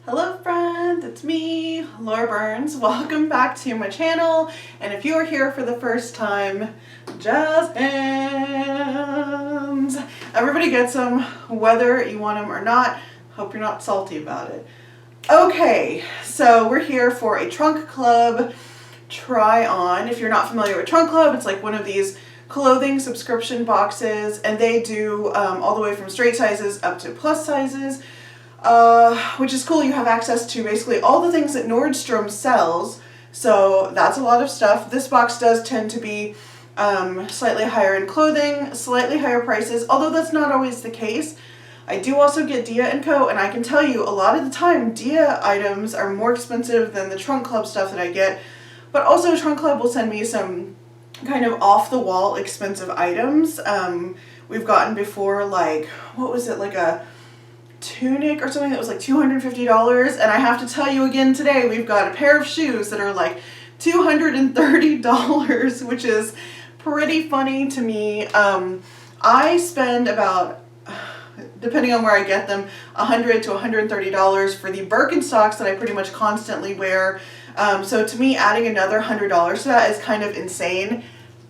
Hello friends, it's me, Laura Burns. Welcome back to my channel, and if you are here for the first time, jazz hands. Everybody gets them, whether you want them or not. Hope you're not salty about it. Okay, so we're here for a Trunk Club try on. If you're not familiar with Trunk Club, it's like one of these clothing subscription boxes, and they do all the way from straight sizes up to plus sizes. Which is cool. You have access to basically all the things that Nordstrom sells, so that's a lot of stuff. This box does tend to be slightly higher in clothing, slightly higher prices, although that's not always the case. I do also get Dia & Co, and I can tell you a lot of the time Dia items are more expensive than the Trunk Club stuff that I get, but also Trunk Club will send me some kind of off-the-wall expensive items. We've gotten before, like, what was it, like a tunic or something that was like $250, and I have to tell you again today, we've got a pair of shoes that are like $230, which is pretty funny to me. I spend about, depending on where I get them, $100 to $130 for the Birkenstocks that I pretty much constantly wear. So to me, adding another $100 to that is kind of insane.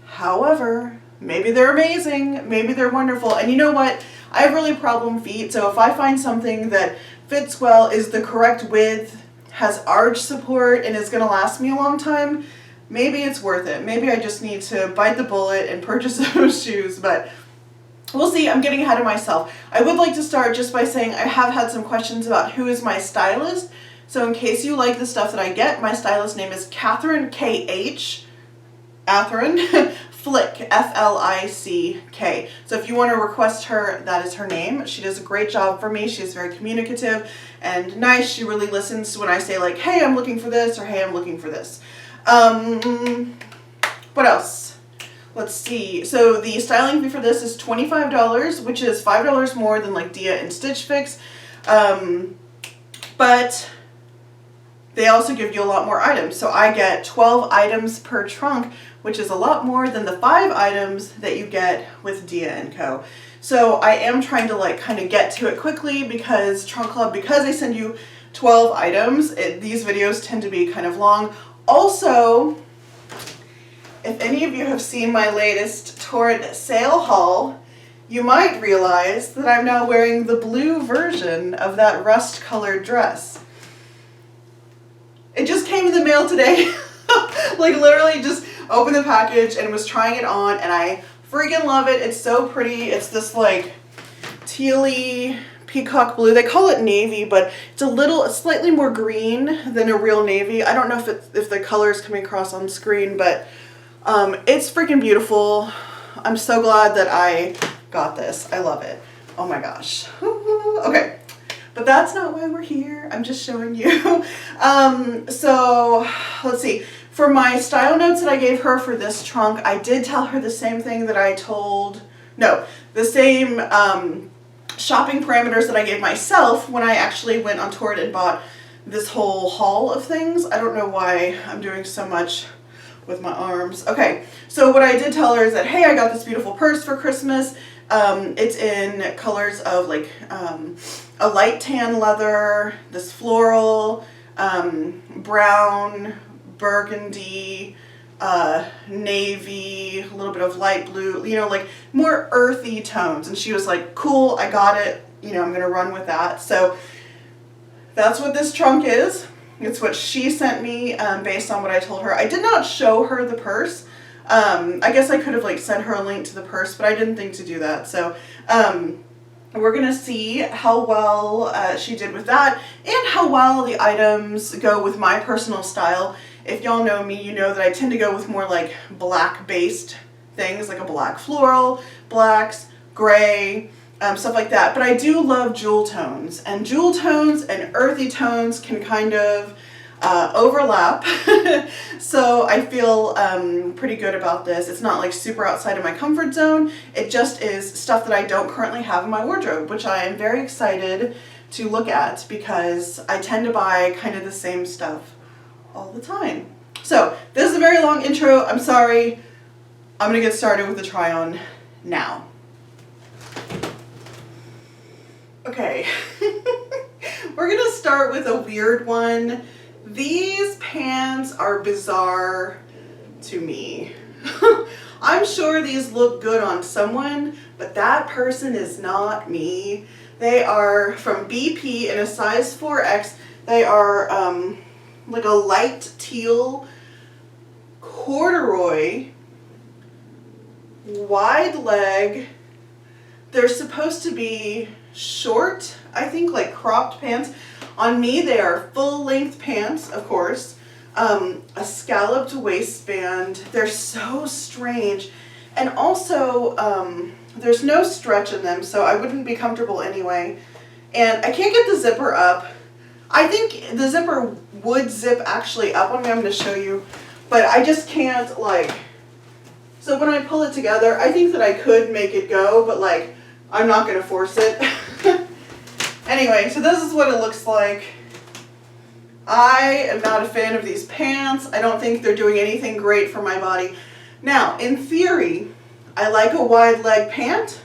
However, maybe they're amazing, maybe they're wonderful, and you know what? I have really problem feet, so if I find something that fits well, is the correct width, has arch support, and is going to last me a long time, maybe it's worth it. Maybe I just need to bite the bullet and purchase those shoes, but we'll see. I'm getting ahead of myself. I would like to start just by saying I have had some questions about who is my stylist. So in case you like the stuff that I get, my stylist name is Catherine, K-H, Catherine, Flick, F-L-I-C-K. So if you want to request her, that is her name. She does a great job for me. She is very communicative and nice. She really listens when I say like, hey, I'm looking for this, or hey, I'm looking for this. What else? Let's see. So the styling fee for this is $25, which is $5 more than like Dia and Stitch Fix. But they also give you a lot more items. So I get 12 items per trunk, which is a lot more than the 5 items that you get with Dia & Co. So I am trying to like kind of get to it quickly because Trunk Club, because they send you 12 items, these videos tend to be kind of long. Also, if any of you have seen my latest Torrid sale haul, you might realize that I'm now wearing the blue version of that rust colored dress. It just came in the mail today. Like literally just opened the package and was trying it on, and I freaking love it. It's so pretty. It's this like tealy peacock blue. They call it navy, but it's slightly more green than a real navy. I don't know if the color is coming across on screen, but it's freaking beautiful. I'm so glad that I got this. I love it. Oh my gosh. Okay. But that's not why we're here. I'm just showing you. So let's see. For my style notes that I gave her for this trunk, I did tell her the same thing that the same shopping parameters that I gave myself when I actually went on Torrid and bought this whole haul of things. I don't know why I'm doing so much with my arms. Okay, so what I did tell her is that, hey, I got this beautiful purse for Christmas. It's in colors of like a light tan leather, this floral, brown, burgundy, navy, a little bit of light blue, you know, like more earthy tones. And she was like, cool, I got it, you know, I'm gonna run with that. So that's what this trunk is. It's what she sent me based on what I told her. I did not show her the purse. I guess I could have like sent her a link to the purse, but I didn't think to do that. So we're gonna see how well she did with that, and how well the items go with my personal style. If y'all know me, you know that I tend to go with more like black based things, like a black floral, blacks, gray, stuff like that. But I do love jewel tones, and jewel tones and earthy tones can kind of overlap. So I feel pretty good about this. It's not like super outside of my comfort zone. It just is stuff that I don't currently have in my wardrobe, which I am very excited to look at because I tend to buy kind of the same stuff all the time. So this is a very long intro. I'm sorry. I'm gonna get started with the try on now. Okay. We're gonna start with a weird one. These pants are bizarre to me. I'm sure these look good on someone, but that person is not me. They are from BP in a size 4X. They are like a light teal corduroy, wide leg. They're supposed to be short, I think, like cropped pants. On me, they are full length pants, of course. A scalloped waistband. They're so strange. And also, there's no stretch in them, so I wouldn't be comfortable anyway. And I can't get the zipper up. I think the zipper would zip actually up on me. I'm going to show you. But I just can't, like... So when I pull it together, I think that I could make it go, but, like, I'm not going to force it. Anyway, so this is what it looks like. I am not a fan of these pants. I don't think they're doing anything great for my body. Now, in theory, I like a wide leg pant.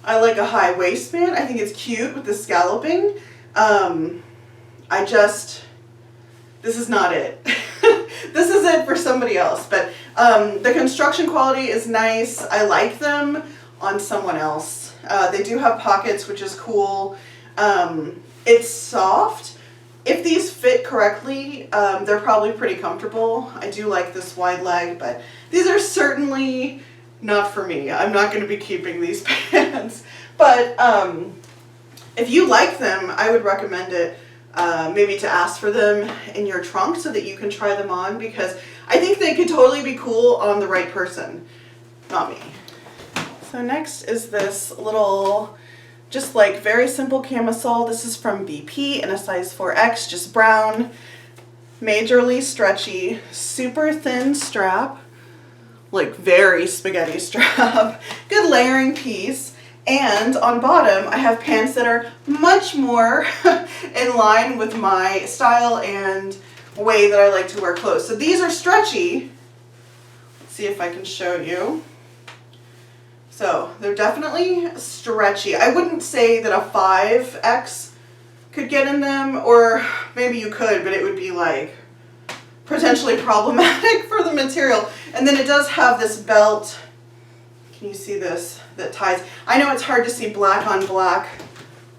I like a high waistband. I think it's cute with the scalloping. This is not it. This is it for somebody else. But the construction quality is nice. I like them on someone else. They do have pockets, which is cool. It's soft. If these fit correctly, they're probably pretty comfortable. I do like this wide leg, but these are certainly not for me. I'm not going to be keeping these pants. But if you like them, I would recommend it maybe to ask for them in your trunk so that you can try them on, because I think they could totally be cool on the right person, not me. So next is this little... just like very simple camisole. This is from BP in a size 4X, just brown, majorly stretchy, super thin strap, like very spaghetti strap, good layering piece. And on bottom, I have pants that are much more in line with my style and way that I like to wear clothes. So these are stretchy. Let's see if I can show you. So they're definitely stretchy. I wouldn't say that a 5X could get in them, or maybe you could, but it would be like potentially problematic for the material. And then it does have this belt. Can you see this? That ties. I know it's hard to see black on black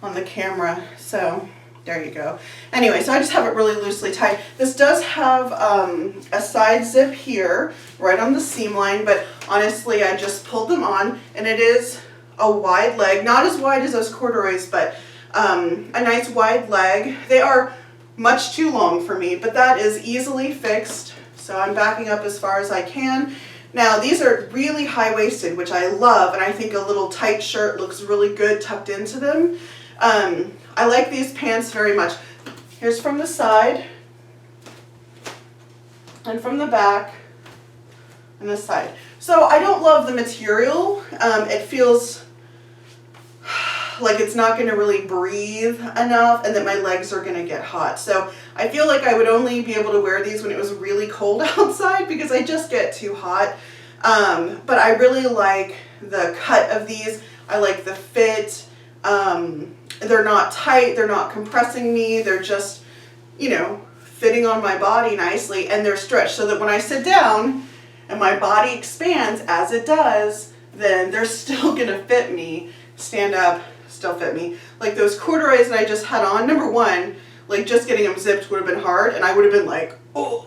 on the camera, so there you go. Anyway, so I just have it really loosely tied. This does have a side zip here, right on the seam line, but honestly, I just pulled them on, and it is a wide leg. Not as wide as those corduroys, but a nice wide leg. They are much too long for me, but that is easily fixed, so I'm backing up as far as I can. Now, these are really high-waisted, which I love, and I think a little tight shirt looks really good tucked into them. I like these pants very much. Here's from the side, and from the back, and this side. So I don't love the material. It feels like it's not going to really breathe enough, and that my legs are going to get hot. So I feel like I would only be able to wear these when it was really cold outside, because I just get too hot. But I really like the cut of these. I like the fit. They're not tight, they're not compressing me, they're just, you know, fitting on my body nicely, and they're stretched so that when I sit down and my body expands, as it does, then they're still gonna fit me. Stand up, still fit me. Like those corduroys that I just had on, number one, like just getting them zipped would have been hard, and I would have been like, oh,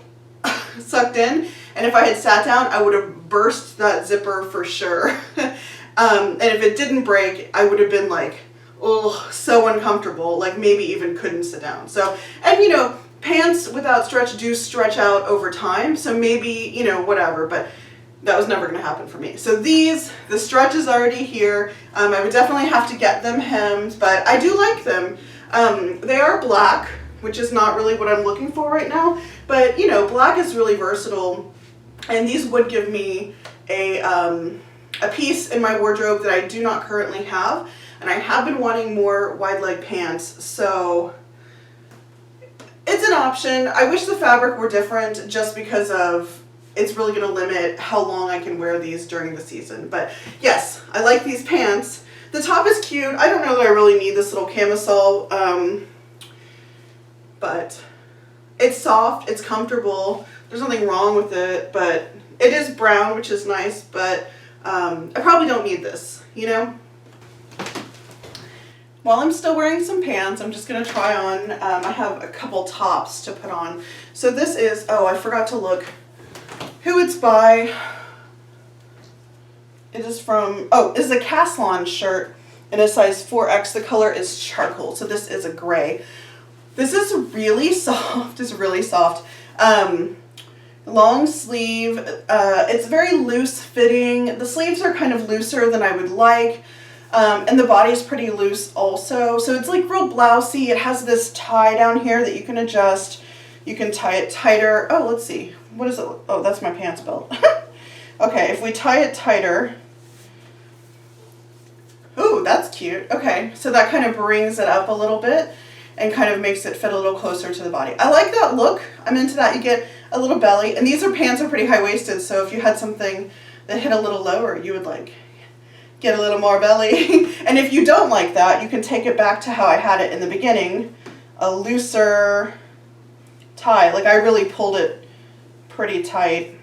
sucked in. And if I had sat down, I would have burst that zipper for sure. And if it didn't break, I would have been like, oh, so uncomfortable, like maybe even couldn't sit down. So, and you know, pants without stretch do stretch out over time, so maybe, you know, whatever, but that was never going to happen for me. So these, the stretch is already here. I would definitely have to get them hemmed, but I do like them. They are black, which is not really what I'm looking for right now, but you know, black is really versatile, and these would give me a piece in my wardrobe that I do not currently have. And I have been wanting more wide leg pants, so it's an option. I wish the fabric were different, just because of it's really going to limit how long I can wear these during the season. But yes, I like these pants. The top is cute. I don't know that I really need this little camisole. but it's soft, it's comfortable, there's nothing wrong with it, but it is brown, which is nice, but I probably don't need this, you know? While I'm still wearing some pants, I'm just going to try on, I have a couple tops to put on. So this is, oh, I forgot to look who it's by. It is from, oh, it's a Caslon shirt in a size 4X. The color is charcoal, so this is a gray. This is really soft, it's really soft. Long sleeve, it's very loose fitting. The sleeves are kind of looser than I would like. And the body's pretty loose also. So it's like real blousey. It has this tie down here that you can adjust. You can tie it tighter. Oh, let's see. What is it? Oh, that's my pants belt. Okay, if we tie it tighter. Ooh, that's cute. Okay, so that kind of brings it up a little bit and kind of makes it fit a little closer to the body. I like that look. I'm into that. You get a little belly. And these pants are pretty high-waisted, so if you had something that hit a little lower, you would like get a little more belly. And if you don't like that, you can take it back to how I had it in the beginning, a looser tie. Like I really pulled it pretty tight.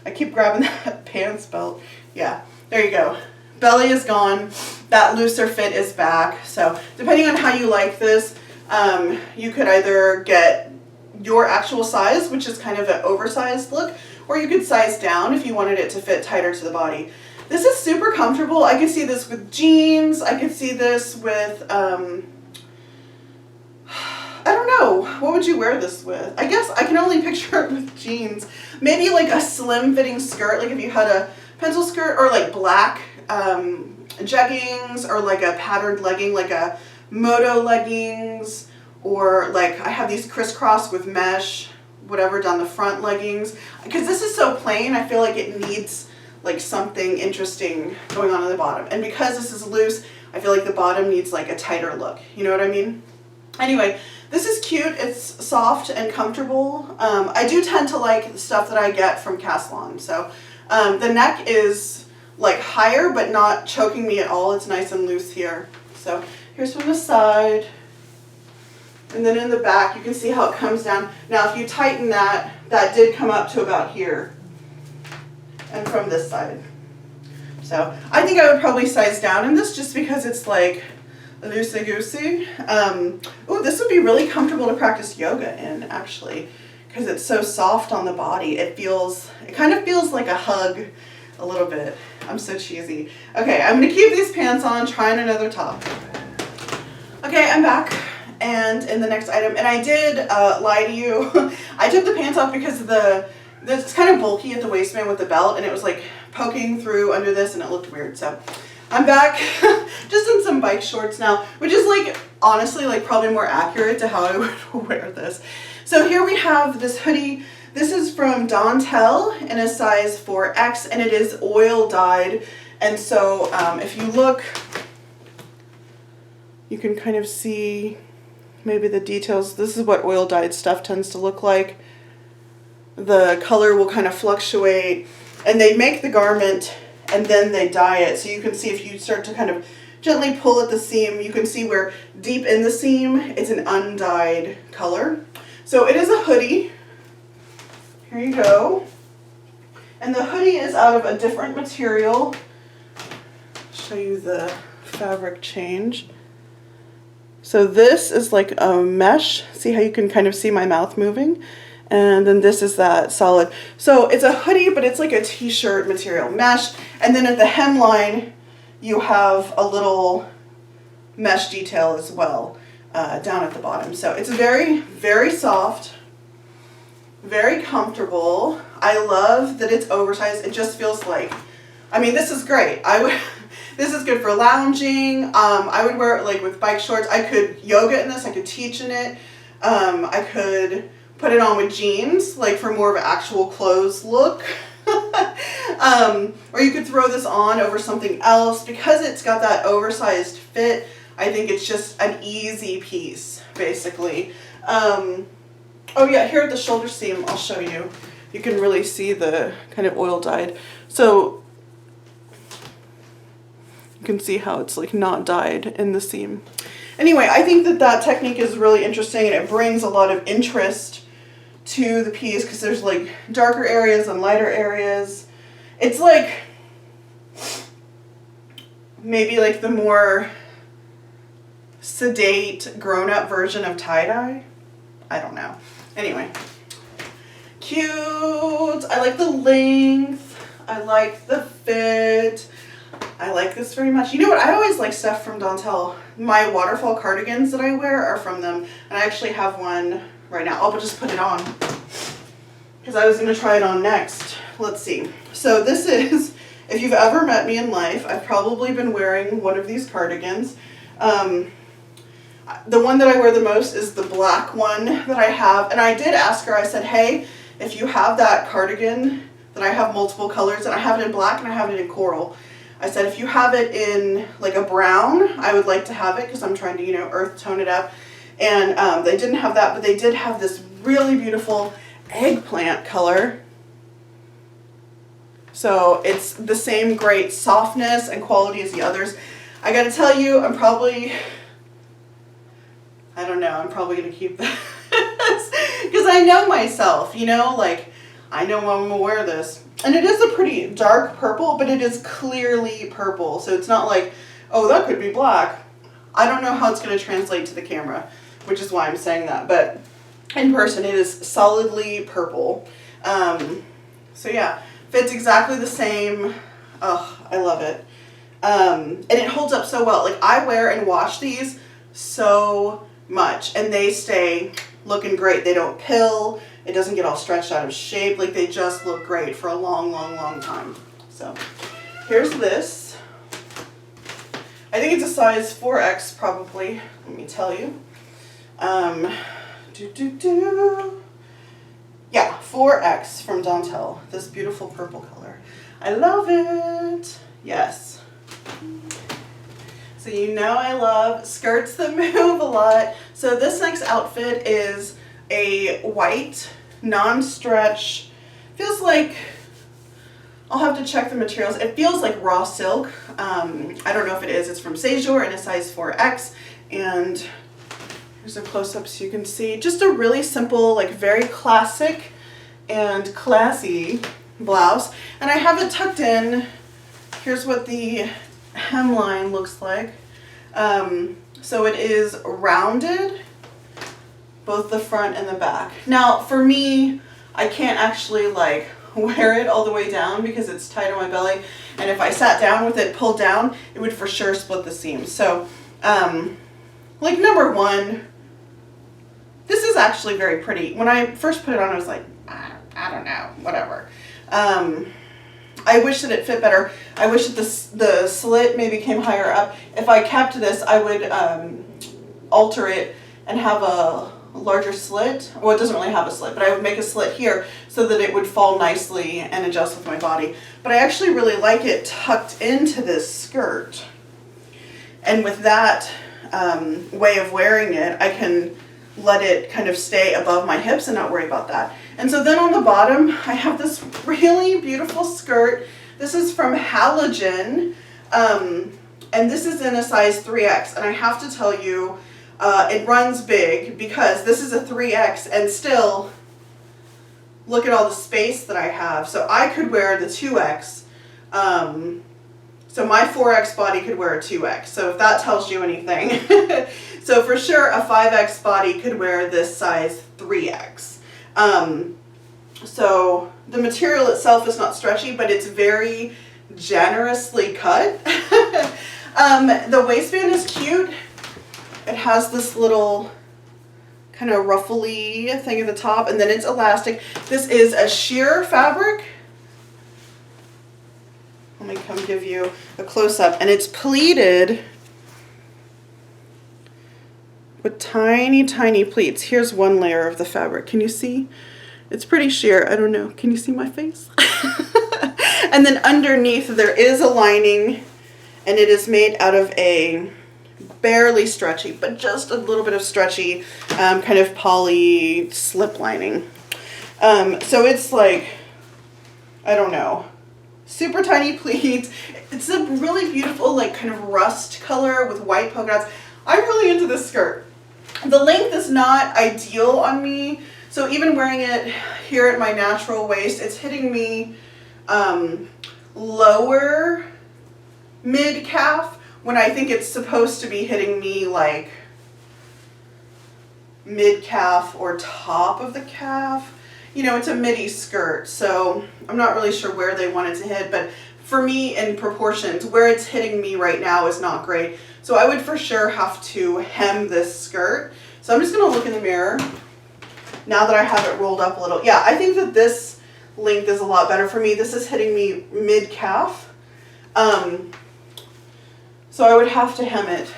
I keep grabbing that pants belt. Yeah, there you go. Belly is gone. That looser fit is back. So depending on how you like this, you could either get your actual size, which is kind of an oversized look, or you could size down if you wanted it to fit tighter to the body. This is super comfortable. I could see this with jeans. I could see this with, I don't know. What would you wear this with? I guess I can only picture it with jeans. Maybe like a slim fitting skirt, like if you had a pencil skirt, or like black jeggings, or like a patterned legging, like a moto leggings, or like I have these crisscross with mesh, whatever, down the front leggings. Because this is so plain, I feel like it needs like something interesting going on the bottom. And because this is loose, I feel like the bottom needs like a tighter look. You know what I mean? Anyway, this is cute. It's soft and comfortable. I do tend to like the stuff that I get from Caslon. So the neck is like higher, but not choking me at all. It's nice and loose here. So here's from the side. And then in the back, you can see how it comes down. Now, if you tighten that, that did come up to about here. And from this side. So I think I would probably size down in this just because it's like loosey-goosey. Oh, this would be really comfortable to practice yoga in, actually, because it's so soft on the body. It kind of feels like a hug a little bit. I'm so cheesy. Okay, I'm gonna keep these pants on, trying another top. Okay, I'm back. And in the next item, and I did lie to you. I took the pants off because it's kind of bulky at the waistband with the belt, and it was like poking through under this, and it looked weird. So I'm back just in some bike shorts now, which is like honestly like probably more accurate to how I would wear this. So here we have this hoodie. This is from Dontel in a size 4X, and it is oil dyed. And so if you look, you can kind of see maybe the details. This is what oil dyed stuff tends to look like. The color will kind of fluctuate, and they make the garment and then they dye it. So you can see if you start to kind of gently pull at the seam, you can see where deep in the seam it's an undyed color. So it is a hoodie. Here you go. And the hoodie is out of a different material. I'll show you the fabric change. So this is like a mesh. See how you can kind of see my mouth moving? And then this is that solid. So it's a hoodie, but it's like a t-shirt material, mesh. And then at the hemline, you have a little mesh detail as well down at the bottom. So it's very, very soft, very comfortable. I love that it's oversized. It just feels like, I mean, this is great. This is good for lounging. I would wear it like with bike shorts. I could yoga in this. I could teach in it. I could put it on with jeans, like for more of an actual clothes look. Or you could throw this on over something else. Because it's got that oversized fit, I think it's just an easy piece, basically. Oh yeah, here at the shoulder seam, I'll show you. You can really see the kind of oil dyed. So you can see how it's like not dyed in the seam. Anyway, I think that that technique is really interesting, and it brings a lot of interest to the piece because there's like darker areas and lighter areas. It's like maybe like the more sedate, grown-up version of tie-dye. I don't know. Anyway, cute. I like the length. I like the fit. I like this very much. You know what? I always like stuff from Dontel. My waterfall cardigans that I wear are from them. And I actually have one right now. I'll just put it on because I was going to try it on next. Let's see. So this is, if you've ever met me in life, I've probably been wearing one of these cardigans. The one that I wear the most is the black one that I have. And I did ask her, I said, hey, if you have that cardigan that I have multiple colors, and I have it in black and I have it in coral. I said, if you have it in like a brown, I would like to have it because I'm trying to, you know, earth tone it up. And they didn't have that, but they did have this really beautiful eggplant color. So it's the same great softness and quality as the others. I got to tell you, I'm probably going to keep this because I know myself, you know, like I know I'm going to wear this. And it is a pretty dark purple, but it is clearly purple. So it's not like, oh, that could be black. I don't know how it's going to translate to the camera, which is why I'm saying that. But in person, it is solidly purple. So yeah, fits exactly the same. Oh, I love it. And it holds up so well. Like I wear and wash these so much and they stay looking great. They don't pill. It doesn't get all stretched out of shape. Like they just look great for a long, long, long time. So here's this. I think it's a size 4X probably. Let me tell you. Yeah, 4X from Dontel. This beautiful purple color. I love it. Yes. So you know I love skirts that move a lot. So this next outfit is a white non-stretch, feels like, I'll have to check the materials. It feels like raw silk. I don't know if it is. It's from Sejour in a size 4X. And here's a close-up so you can see. Just a really simple, like very classic and classy blouse. And I have it tucked in. Here's what the hemline looks like. So it is rounded, both the front and the back. Now for me, I can't actually like wear it all the way down because it's tight on my belly, and if I sat down with it pulled down, it would for sure split the seams. So like number one, this is actually very pretty. When I first put it on, I was like, I don't know, whatever. I wish that it fit better. I wish that the slit maybe came higher up. If I kept this, I would alter it and have a larger slit. Well, it doesn't really have a slit, but I would make a slit here so that it would fall nicely and adjust with my body. But I actually really like it tucked into this skirt. And with that way of wearing it, I can let it kind of stay above my hips and not worry about that. And so then on the bottom, I have this really beautiful skirt. This is from Halogen, and this is in a size 3X. And I have to tell you, it runs big because this is a 3X, and still, look at all the space that I have. So I could wear the 2X. So my 4X body could wear a 2X. So if that tells you anything. So for sure, a 5X body could wear this size 3X. So the material itself is not stretchy, but it's very generously cut. The waistband is cute. It has this little kind of ruffly thing at the top, and then it's elastic. This is a sheer fabric. Let me come give you a close-up. And it's pleated with tiny, tiny pleats. Here's one layer of the fabric. Can you see? It's pretty sheer. I don't know. Can you see my face? And then underneath there is a lining, and it is made out of a barely stretchy, but just a little bit of stretchy kind of poly slip lining. So it's like, I don't know, super tiny pleats. It's a really beautiful like kind of rust color with white polka dots. I'm really into this skirt. The length is not ideal on me, so even wearing it here at my natural waist, it's hitting me lower mid calf when I think it's supposed to be hitting me like mid calf or top of the calf. You know, it's a midi skirt, so I'm not really sure where they want it to hit, but for me, in proportions, where it's hitting me right now is not great. So I would for sure have to hem this skirt. So I'm just gonna look in the mirror now that I have it rolled up a little. Yeah, I think that this length is a lot better for me. This is hitting me mid-calf. So I would have to hem it.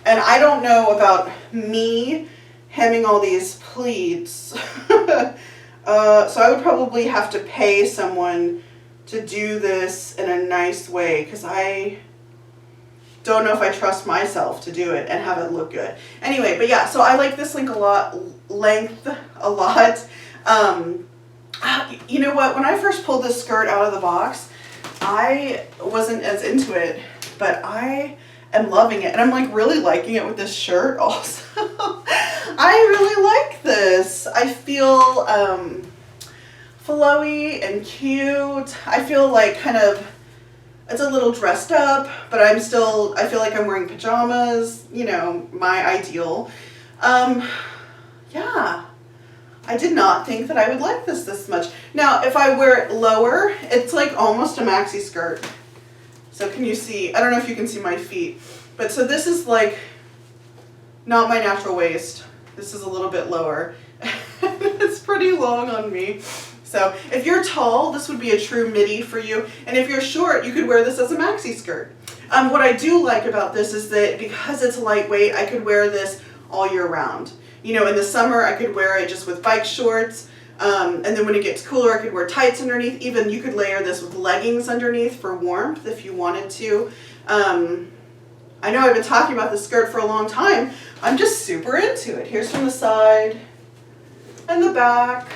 And I don't know about me hemming all these pleats. So I would probably have to pay someone to do this in a nice way, because I don't know if I trust myself to do it and have it look good. Anyway, but yeah, so I like this length a lot. You know what, when I first pulled this skirt out of the box, I wasn't as into it, but I am loving it, and I'm like really liking it with this shirt also. I really like this. I feel flowy and cute. I feel like kind of, it's a little dressed up, but I feel like I'm wearing pajamas, you know, my ideal. Yeah, I did not think that I would like this much. Now, if I wear it lower, it's like almost a maxi skirt. So can you see, I don't know if you can see my feet, but so this is like not my natural waist. This is a little bit lower. It's pretty long on me. So if you're tall, this would be a true midi for you. And if you're short, you could wear this as a maxi skirt. What I do like about this is that because it's lightweight, I could wear this all year round. You know, in the summer, I could wear it just with bike shorts. And then when it gets cooler, I could wear tights underneath. Even you could layer this with leggings underneath for warmth if you wanted to. I know I've been talking about this skirt for a long time. I'm just super into it. Here's from the side and the back.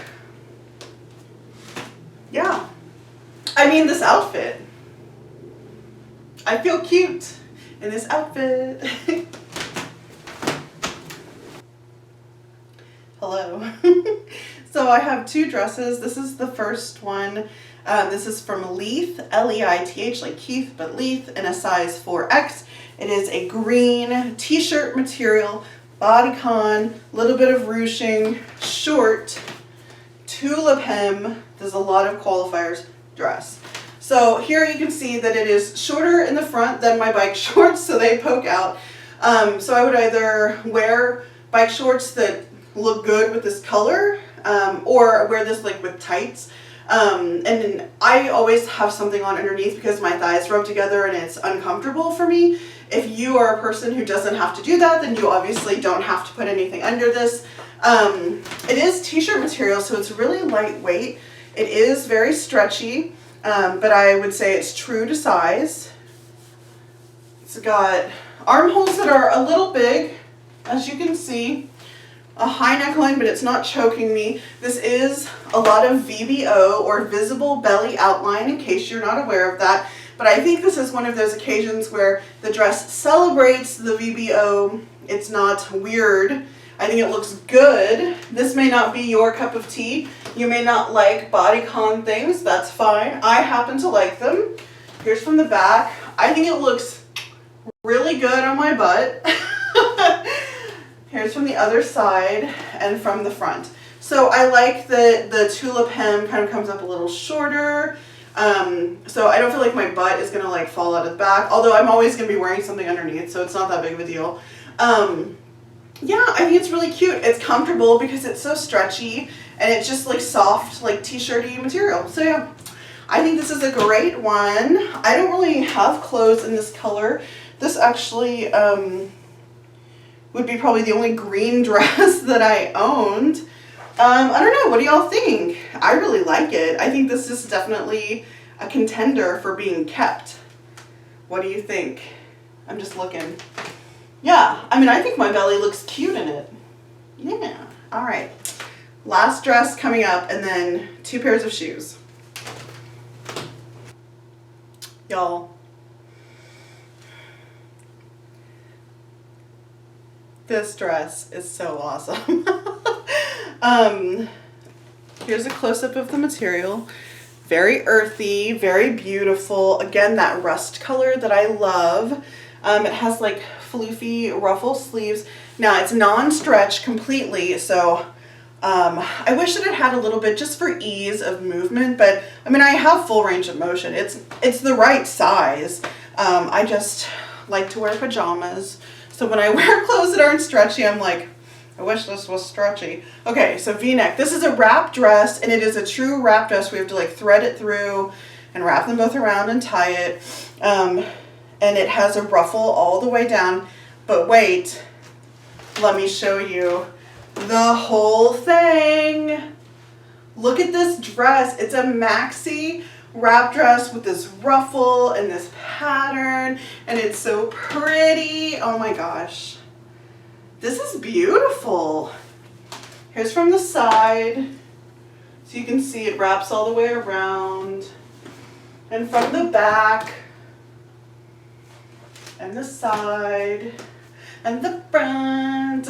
Yeah. I mean, this outfit. I feel cute in this outfit. Hello. So I have two dresses. This is the first one. This is from Leith, L-E-I-T-H, like Keith, but Leith, in a size 4X. It is a green t-shirt material, bodycon, little bit of ruching, short, tulip hem. There's a lot of qualifiers dress. So here you can see that it is shorter in the front than my bike shorts, so they poke out. So I would either wear bike shorts that look good with this color, or wear this like with tights. And then I always have something on underneath because my thighs rub together and it's uncomfortable for me. If you are a person who doesn't have to do that, then you obviously don't have to put anything under this. It is t-shirt material, so it's really lightweight. It is very stretchy, but I would say it's true to size. It's got armholes that are a little big, as you can see. A high neckline, but it's not choking me. This is a lot of VBO, or visible belly outline, in case you're not aware of that. But I think this is one of those occasions where the dress celebrates the VBO. It's not weird. I think it looks good. This may not be your cup of tea. You may not like bodycon things. That's fine. I happen to like them. Here's from the back. I think it looks really good on my butt. Here's from the other side and from the front. So I like that the tulip hem kind of comes up a little shorter. So I don't feel like my butt is gonna like fall out of the back, although I'm always gonna be wearing something underneath, so it's not that big of a deal. Yeah, I think it's really cute. It's comfortable because it's so stretchy and it's just like soft, like t-shirty material. So yeah, I think this is a great one. I don't really have clothes in this color. This actually, would be probably the only green dress that I owned. I don't know, what do y'all think? I really like it. I think this is definitely a contender for being kept. What do you think? I'm just looking. Yeah, I mean, I think my belly looks cute in it. Yeah, all right. Last dress coming up, and then 2 pairs of shoes. Y'all, This dress is so awesome. Here's a close-up of the material. Very earthy, very beautiful. Again, that rust color that I love. It has like floofy ruffle sleeves. Now it's non-stretch completely, so I wish that it had a little bit just for ease of movement, but I mean, I have full range of motion. It's the right size. I just like to wear pajamas. So when I wear clothes that aren't stretchy, I'm like, I wish this was stretchy. Okay, so V-neck. This is a wrap dress, and it is a true wrap dress. We have to like thread it through and wrap them both around and tie it. And it has a ruffle all the way down. But wait, let me show you the whole thing. Look at this dress. It's a maxi wrap dress with this ruffle and this pattern, and it's so pretty. Oh my gosh. This is beautiful. Here's from the side. So you can see it wraps all the way around. And from the back, and the side, and the front.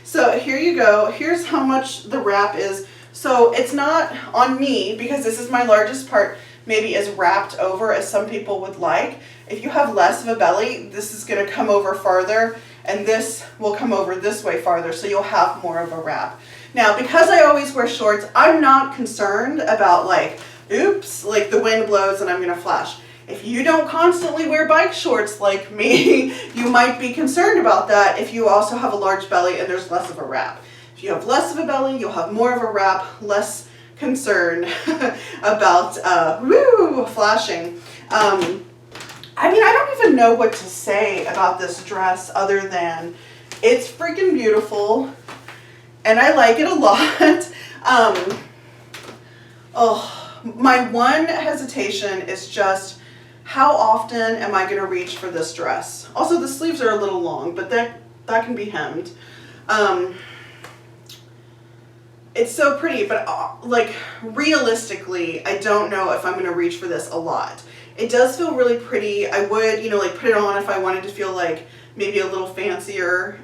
So here you go. Here's how much the wrap is. So it's not on me, because this is my largest part, maybe as wrapped over as some people would like. If you have less of a belly, this is going to come over farther, and this will come over this way farther, so you'll have more of a wrap. Now, because I always wear shorts, I'm not concerned about like, oops, like the wind blows and I'm going to flash. If you don't constantly wear bike shorts like me, you might be concerned about that if you also have a large belly and there's less of a wrap. If you have less of a belly, you'll have more of a wrap, less concern about flashing. I mean, I don't even know what to say about this dress other than it's freaking beautiful and I like it a lot. My one hesitation is just how often am I going to reach for this dress? Also, the sleeves are a little long, but that can be hemmed. It's so pretty, but like realistically, I don't know if I'm going to reach for this a lot. It does feel really pretty. I would, like put it on if I wanted to feel like maybe a little fancier,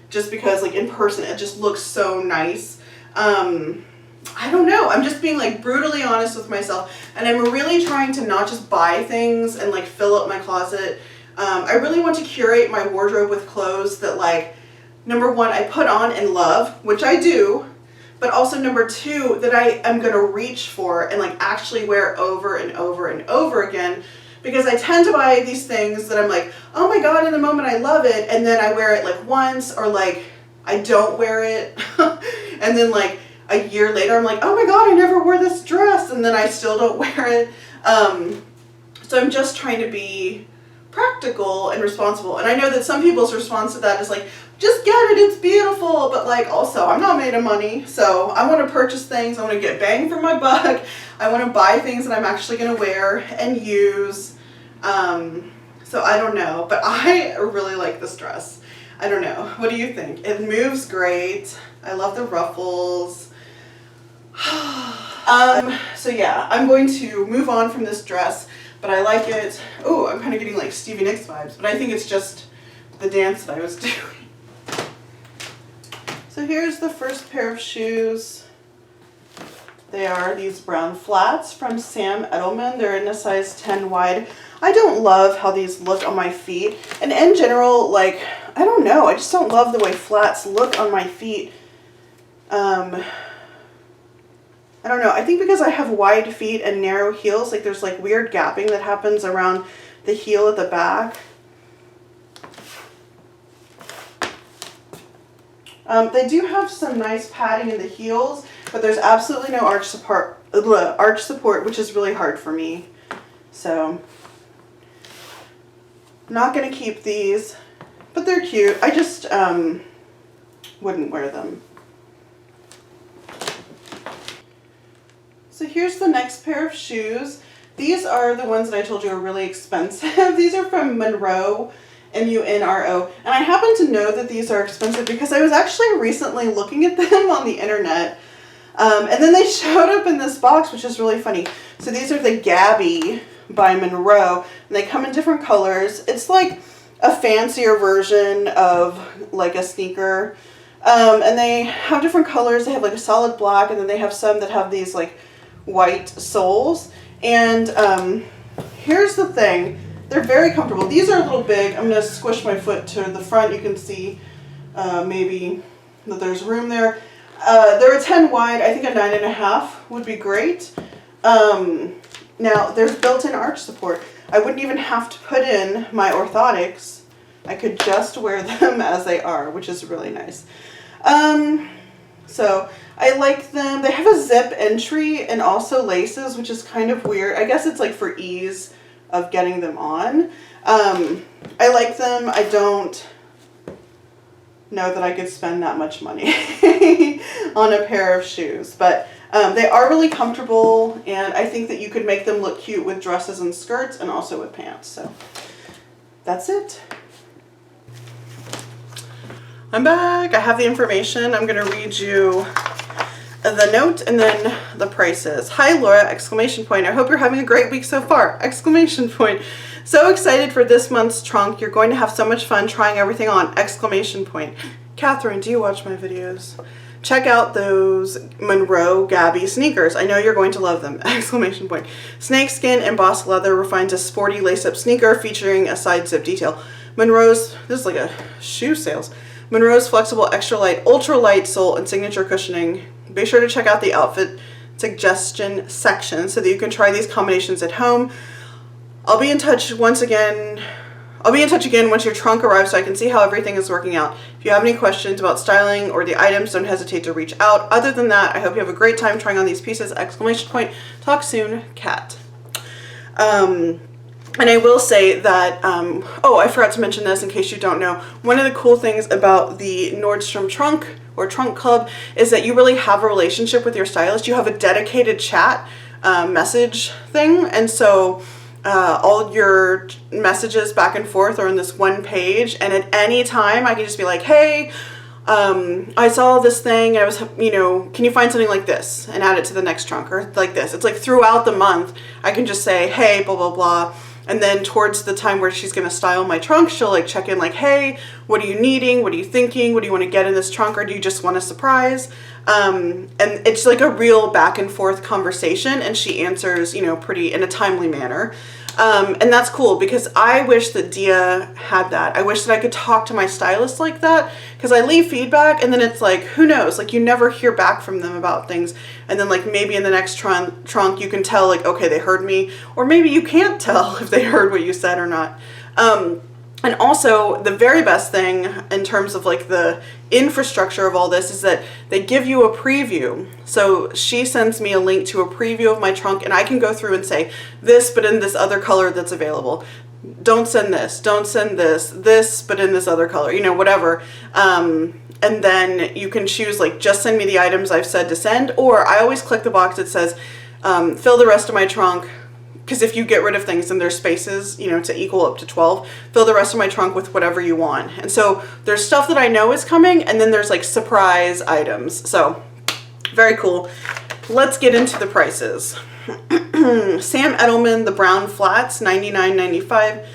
just because like in person it just looks so nice. I don't know. I'm just being like brutally honest with myself, and I'm really trying to not just buy things and like fill up my closet. I really want to curate my wardrobe with clothes that like, number one, I put on and love, which I do, but also number two, that I am going to reach for and like actually wear over and over and over again, because I tend to buy these things that I'm like, oh my God, in the moment I love it, and then I wear it like once, or like I don't wear it, and then like a year later I'm like, oh my God, I never wore this dress, and then I still don't wear it. So I'm just trying to be practical and responsible, and I know that some people's response to that is like, just get it, it's beautiful, but like also I'm not made of money, so I want to purchase things, I want to get bang for my buck, I want to buy things that I'm actually going to wear and use. So I don't know, but I really like this dress. I don't know, what do you think? It moves great. I love the ruffles. So yeah, I'm going to move on from this dress, but I like it. Oh, I'm kind of getting like Stevie Nicks vibes, but I think it's just the dance that I was doing. So here's the first pair of shoes. They are these brown flats from Sam Edelman. They're in a size 10 wide. I don't love how these look on my feet. And in general, like, I don't know. I just don't love the way flats look on my feet. I don't know. I think because I have wide feet and narrow heels, like there's like weird gapping that happens around the heel at the back. They do have some nice padding in the heels, but there's absolutely no arch support, which is really hard for me. So, not going to keep these, but they're cute. I just wouldn't wear them. So here's the next pair of shoes. These are the ones that I told you are really expensive. These are from Munro, M-U-N-R-O. And I happen to know that these are expensive because I was actually recently looking at them on the internet. And then they showed up in this box, which is really funny. So these are the Gabby by Munro, and they come in different colors. It's like a fancier version of like a sneaker. And they have different colors. They have like a solid black, and then they have some that have these like white soles. And here's the thing. They're very comfortable. These are a little big. I'm going to squish my foot to the front. You can see maybe that there's room there. They're a 10 wide. I think a 9.5 would be great. Now, there's built-in arch support. I wouldn't even have to put in my orthotics. I could just wear them as they are, which is really nice. So I like them. They have a zip entry and also laces, which is kind of weird. I guess it's like for ease of getting them on. I like them. I don't know that I could spend that much money on a pair of shoes, but they are really comfortable, and I think that you could make them look cute with dresses and skirts and also with pants. So that's it. I'm back. I have the information. I'm going to read you the note and then the prices. Hi Laura, exclamation point. I hope you're having a great week so far, exclamation point. So excited for this month's trunk. You're going to have so much fun trying everything on, exclamation point. Catherine, do you watch my videos? Check out those Monroe Gabby sneakers. I know you're going to love them, exclamation point. Snakeskin embossed leather refines a sporty lace-up sneaker featuring a side zip detail. Monroe's, this is like a shoe sales. Monroe's flexible extra light, ultra light sole and signature cushioning. Be sure to check out the outfit suggestion section so that you can try these combinations at home. I'll be in touch again once your trunk arrives so I can see how everything is working out. If you have any questions about styling or the items, don't hesitate to reach out. Other than that, I hope you have a great time trying on these pieces, exclamation point. Talk soon, Kat. And I will say that, oh, I forgot to mention this in case you don't know. One of the cool things about the Nordstrom trunk or trunk club is that you really have a relationship with your stylist. You have a dedicated chat message thing, and so all your messages back and forth are on this one page, and at any time I can just be like, hey, I saw this thing, I was, can you find something like this and add it to the next trunk, or like this. It's like throughout the month I can just say, hey, blah, blah, blah. And then towards the time where she's going to style my trunk, she'll like check in like, hey, what are you needing? What are you thinking? What do you want to get in this trunk? Or do you just want a surprise? And it's like a real back and forth conversation, and she answers, pretty in a timely manner. And that's cool because I wish that Dia had that. I wish that I could talk to my stylist like that, because I leave feedback and then it's like, who knows, like you never hear back from them about things. And then like maybe in the next trunk you can tell like, okay, they heard me, or maybe you can't tell if they heard what you said or not. And also the very best thing in terms of like the infrastructure of all this is that they give you a preview. So she sends me a link to a preview of my trunk, and I can go through and say this, but in this other color that's available. Don't send this, don't send this, but in this other color, whatever. And then you can choose like, just send me the items I've said to send, or I always click the box that says, fill the rest of my trunk. Because if you get rid of things and there's spaces, to equal up to 12, fill the rest of my trunk with whatever you want. And so there's stuff that I know is coming, and then there's like surprise items. So very cool. Let's get into the prices. Sam Edelman, the brown flats, $99.95.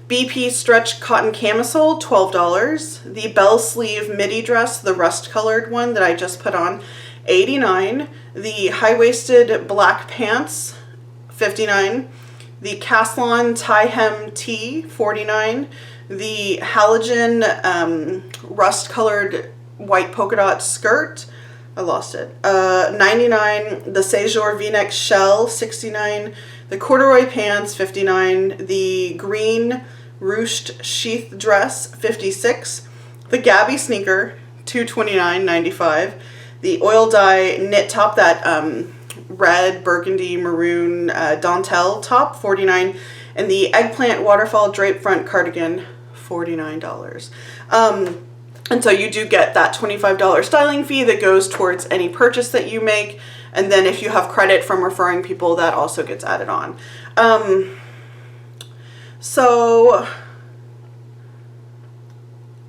BP stretch cotton camisole, $12. The bell sleeve midi dress, the rust colored one that I just put on, $89. The high-waisted black pants, $59. The Caslon tie hem tee, $49. The halogen rust colored white polka dot skirt, I lost it, $99. The Séjour v-neck shell, $69. The corduroy pants, $59. The green ruched sheath dress, $56. The Gabby sneaker, $229.95. The oil dye knit top, that red, burgundy, maroon dentelle top, $49. And the eggplant waterfall drape front cardigan, $49. And so you do get that $25 styling fee that goes towards any purchase that you make. And then if you have credit from referring people, that also gets added on. So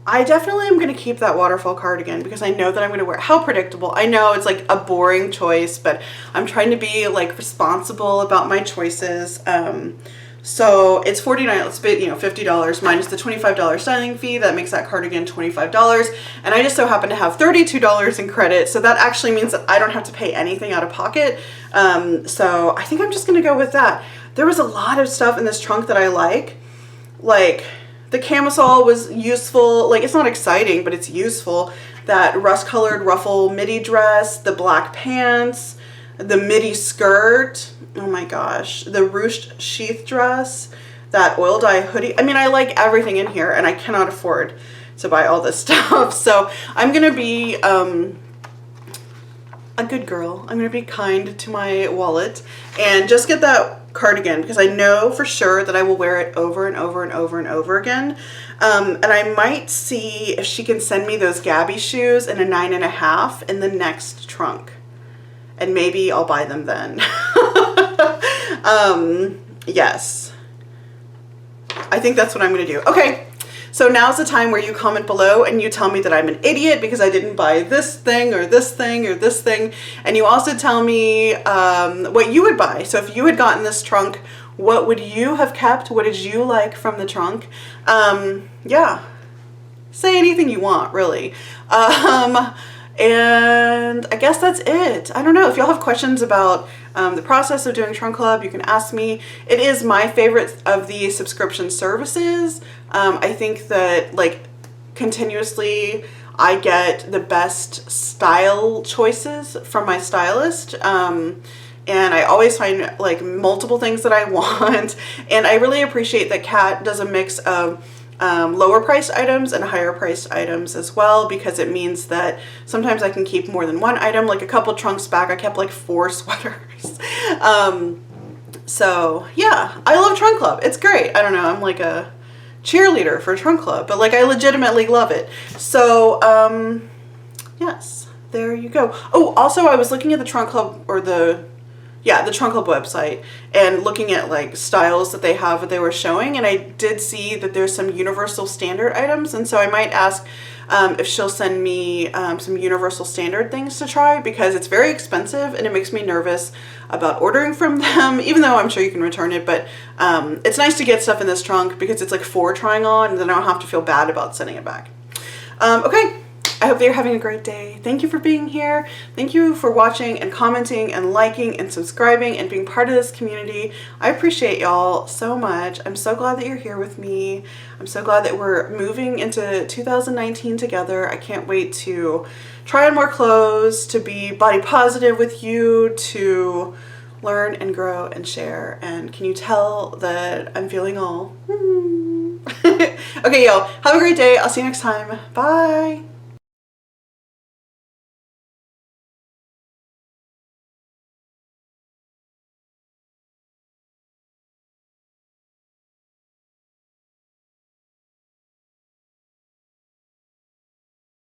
I definitely am going to keep that waterfall cardigan because I know that I'm going to wear it. How predictable. I know it's like a boring choice, but I'm trying to be like responsible about my choices. So it's $49, let's say, you know, $50 minus the $25 styling fee. That makes that cardigan $25. And I just so happen to have $32 in credit. So that actually means that I don't have to pay anything out of pocket. So I think I'm just going to go with that. There was a lot of stuff in this trunk that I like the camisole was useful. Like, it's not exciting, but it's useful. That rust-colored ruffle midi dress, the black pants, the midi skirt. Oh my gosh. The ruched sheath dress, that oil dye hoodie. I mean, I like everything in here, and I cannot afford to buy all this stuff. So I'm going to be a good girl. I'm going to be kind to my wallet and just get that cardigan, because I know for sure that I will wear it over and over and over and over again. And I might see if she can send me those Gabby shoes in a 9.5 in the next trunk. And maybe I'll buy them then. Yes. I think that's what I'm going to do. Okay. So now's the time where you comment below and you tell me that I'm an idiot because I didn't buy this thing or this thing or this thing. And you also tell me what you would buy. So if you had gotten this trunk, what would you have kept? What did you like from the trunk? Yeah. Say anything you want, really. And I guess that's it. I don't know. If y'all have questions about the process of doing Trunk Club, you can ask me. It is my favorite of the subscription services. I think that, like, continuously I get the best style choices from my stylist. And I always find, like, multiple things that I want. And I really appreciate that Kat does a mix of lower priced items and higher priced items as well, because it means that sometimes I can keep more than one item. Like a couple trunks back, I kept like 4 sweaters. So yeah, I love Trunk Club. It's great. I don't know, I'm like a cheerleader for Trunk Club, but like I legitimately love it. So yes, there you go. Oh, also I was looking at the Trunk Club, or the Trunk Club website, and looking at like styles that they have that they were showing, and I did see that there's some universal standard items, and so I might ask if she'll send me some universal standard things to try, because it's very expensive and it makes me nervous about ordering from them, even though I'm sure you can return it. But it's nice to get stuff in this trunk because it's like for trying on, and then I don't have to feel bad about sending it back. Okay. I hope that you're having a great day. Thank you for being here. Thank you for watching and commenting and liking and subscribing and being part of this community. I appreciate y'all so much. I'm so glad that you're here with me. I'm so glad that we're moving into 2019 together. I can't wait to try on more clothes, to be body positive with you, to learn and grow and share. And can you tell that I'm feeling all? Okay, y'all. Have a great day. I'll see you next time. Bye.